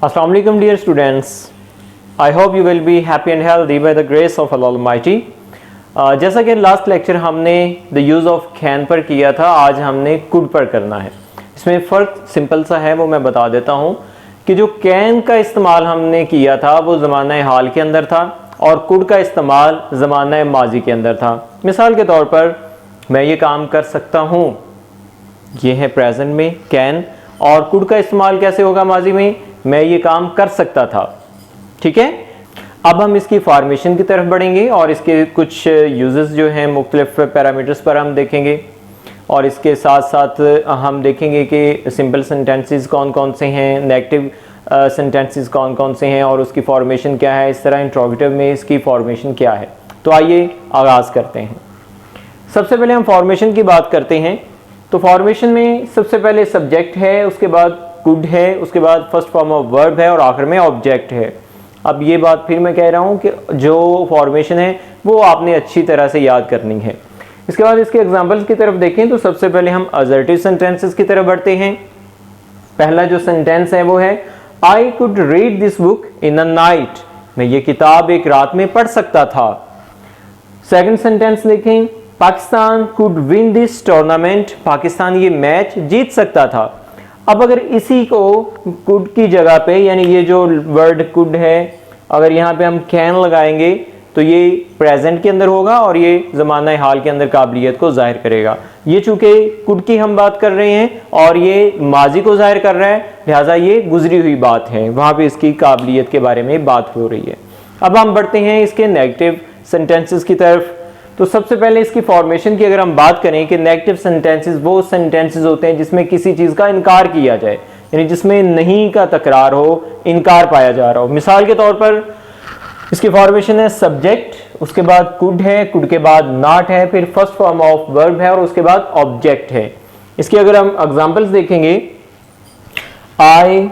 Assalamu alaikum dear students. I hope you will be happy and healthy by the grace of Allah Almighty. जैसा कि last lecture हमने the use of can पर किया था, आज हमने कुड पर करना है। इसमें फ़र्क सिंपल सा है, वो मैं बता देता हूँ कि जो कैन का इस्तेमाल हमने किया था वो ज़माना हाल के अंदर था और कुड का इस्तेमाल ज़माना माजी के अंदर था। मिसाल के तौर पर मैं ये काम कर सकता हूँ, ये है प्रेजेंट में कैन, और कुड का इस्तेमाल कैसे होगा माजी में, मैं ये काम कर सकता था। ठीक है, अब हम इसकी फॉर्मेशन की तरफ बढ़ेंगे और इसके कुछ यूजेस जो हैं मुख्तलिफ पैरामीटर्स पर हम देखेंगे और इसके साथ साथ हम देखेंगे कि सिंपल सेंटेंसेस कौन कौन से हैं, नेगेटिव सेंटेंसेस कौन कौन से हैं और उसकी फॉर्मेशन क्या है, इस तरह इंट्रोगेटिव में इसकी फॉर्मेशन क्या है। तो आइए आगाज़ करते हैं। सबसे पहले हम फॉर्मेशन की बात करते हैं। तो फॉर्मेशन में सबसे पहले सब्जेक्ट है, उसके बाद कुड है, उसके बाद फर्स्ट फॉर्म ऑफ वर्ब है और आखिर में ऑब्जेक्ट है। अब ये बात फिर मैं कह रहा हूँ कि जो फॉर्मेशन है वो आपने अच्छी तरह से याद करनी है। इसके बाद इसके एग्जांपल्स की तरफ देखें तो सबसे पहले हम असर्टिव सेंटेंसेस की तरफ बढ़ते हैं। पहला जो सेंटेंस है वो है I could read this book in a night, मैं ये किताब एक रात में पढ़ सकता था। सेकंड सेंटेंस देखें, Pakistan could win this tournament, Pakistan ये मैच जीत सकता था। अब अगर इसी को कुड की जगह पे, यानी ये जो वर्ड कुड है, अगर यहाँ पे हम कैन लगाएंगे तो ये प्रेजेंट के अंदर होगा और ये ज़माना हाल के अंदर काबिलियत को जाहिर करेगा। ये चूंकि कुड की हम बात कर रहे हैं और ये माजी को जाहिर कर रहा है, लिहाजा ये गुजरी हुई बात है, वहाँ पे इसकी काबिलियत के बारे में बात हो रही है। अब हम बढ़ते हैं इसके नेगेटिव सेंटेंसेस की तरफ। तो सबसे पहले इसकी फॉर्मेशन की अगर हम बात करें कि नेगेटिव सेंटेंसेस वो सेंटेंसेस होते हैं जिसमें किसी चीज़ का इनकार किया जाए, यानी जिसमें नहीं का तकरार हो, इनकार पाया जा रहा हो। मिसाल के तौर पर इसकी फॉर्मेशन है सब्जेक्ट, उसके बाद कुड है, कुड के बाद नॉट है, फिर फर्स्ट फॉर्म ऑफ वर्ब है और उसके बाद ऑब्जेक्ट है। इसके अगर हम एग्जांपल्स देखेंगे, I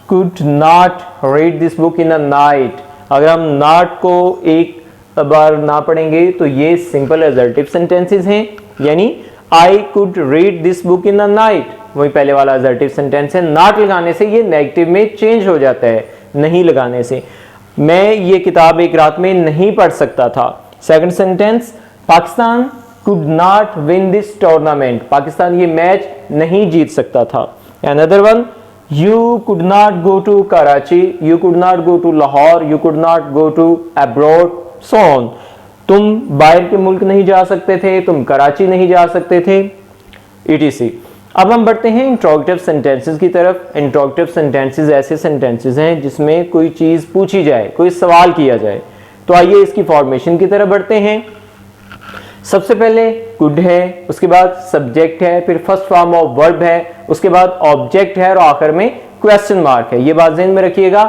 could not read this book in a night, अगर हम नॉट को एक बार ना पढ़ेंगे तो ये सिंपल असर्टिव सेंटेंसेस हैं, यानी I could read this book in a night, वही पहले वाला असर्टिव सेंटेंस है। नॉट लगाने से ये नेगेटिव में चेंज हो जाता है, नहीं लगाने से। मैं ये किताब एक रात में नहीं पढ़ सकता था। Second sentence, Pakistan could not win this tournament, Pakistan ये मैच नहीं जीत सकता था। Another one, you could not go to Karachi, you could not go to Lahore, you could not go to abroad, so on. तुम बाहर के मुल्क नहीं जा सकते थे, तुम कराची नहीं जा सकते थे, etc. अब हम बढ़ते हैं इंट्रोगेटिव सेंटेंसेस की तरफ। इंट्रोगेटिव सेंटेंसेस ऐसे सेंटेंसेस हैं जिसमें कोई चीज़ पूछी जाए, कोई सवाल किया जाए। तो आइए इसकी फॉर्मेशन की तरफ बढ़ते हैं। सबसे पहले कुड है, उसके बाद सब्जेक्ट है, फिर फर्स्ट फॉर्म ऑफ वर्ब है, उसके बाद ऑब्जेक्ट है और आखिर में क्वेश्चन मार्क है। ये बात ज़हन में रखिएगा,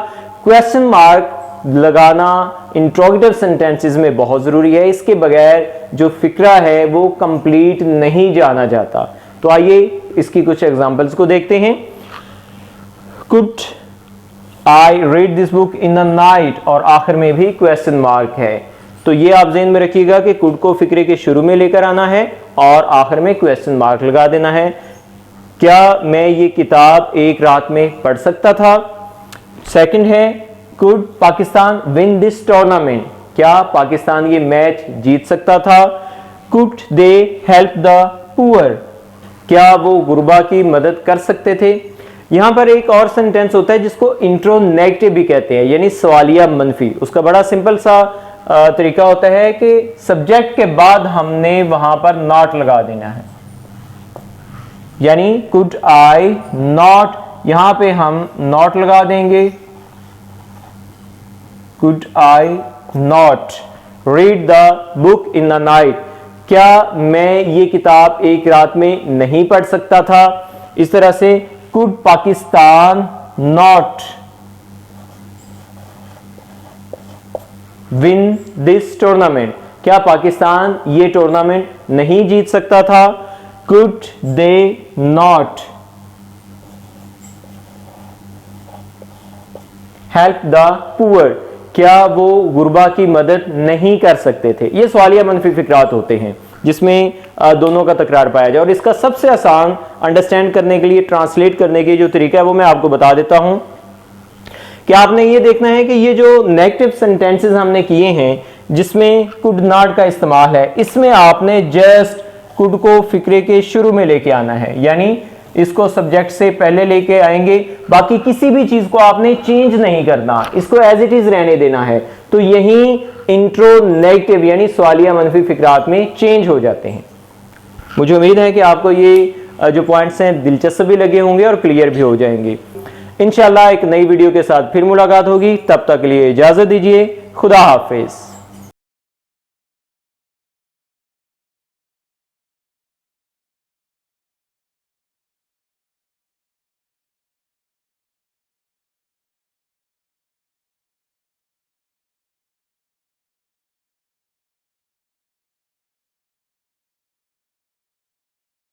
क्वेश्चन मार्क लगाना इंट्रोगेटिव सेंटेंसेस में बहुत ज़रूरी है। इसके बगैर जो फिक्रा है वो कंप्लीट नहीं जाना जाता। तो आइए इसकी कुछ एग्जांपल्स को देखते हैं। Could I read this book in the night और आखिर में भी क्वेश्चन मार्क है। तो ये आप ज़हन में रखिएगा कि कुड को फिक्रे के शुरू में लेकर आना है और आखिर में क्वेश्चन मार्क लगा देना है। क्या मैं ये किताब एक रात में पढ़ सकता था? सेकंड है, could Pakistan win this tournament, क्या पाकिस्तान ये मैच जीत सकता था? Could they help the poor, क्या वो गुरबा की मदद कर सकते थे? यहां पर एक और सेंटेंस होता है जिसको इंट्रोनेगेटिव भी कहते हैं, यानी सवालिया मनफी। उसका बड़ा सिंपल सा तरीका होता है कि सब्जेक्ट के बाद हमने वहां पर नॉट लगा देना है, यानी कुड आई नॉट, यहां पे हम नॉट लगा देंगे। Could I not read the book in the night, क्या मैं ये किताब एक रात में नहीं पढ़ सकता था? इस तरह से could Pakistan not win this tournament, क्या पाकिस्तान ये टूर्नामेंट नहीं जीत सकता था? Could they not help the poor, क्या वो गुरबा की मदद नहीं कर सकते थे? ये सवालिया मनफी फिक्रात होते हैं जिसमें दोनों का तकरार पाया जाए। और इसका सबसे आसान अंडरस्टैंड करने के लिए, ट्रांसलेट करने के जो तरीका है वो मैं आपको बता देता हूं कि आपने ये देखना है कि ये जो नेगेटिव सेंटेंसेस हमने किए हैं जिसमें कुड नॉट का इस्तेमाल है, इसमें आपने जस्ट कुड को फिक्रे के शुरू में लेके आना है, यानी इसको सब्जेक्ट से पहले लेके आएंगे, बाकी किसी भी चीज को आपने चेंज नहीं करना, इसको एज इट इज रहने देना है। तो यही इंट्रो नेगेटिव यानी सवालिया मनफी फिक्रात में चेंज हो जाते हैं। मुझे उम्मीद है कि आपको ये जो पॉइंट्स हैं दिलचस्प भी लगे होंगे और क्लियर भी हो जाएंगे। इंशाल्लाह एक नई वीडियो के साथ फिर मुलाकात होगी, तब तक के लिए इजाजत दीजिए। खुदा हाफिज।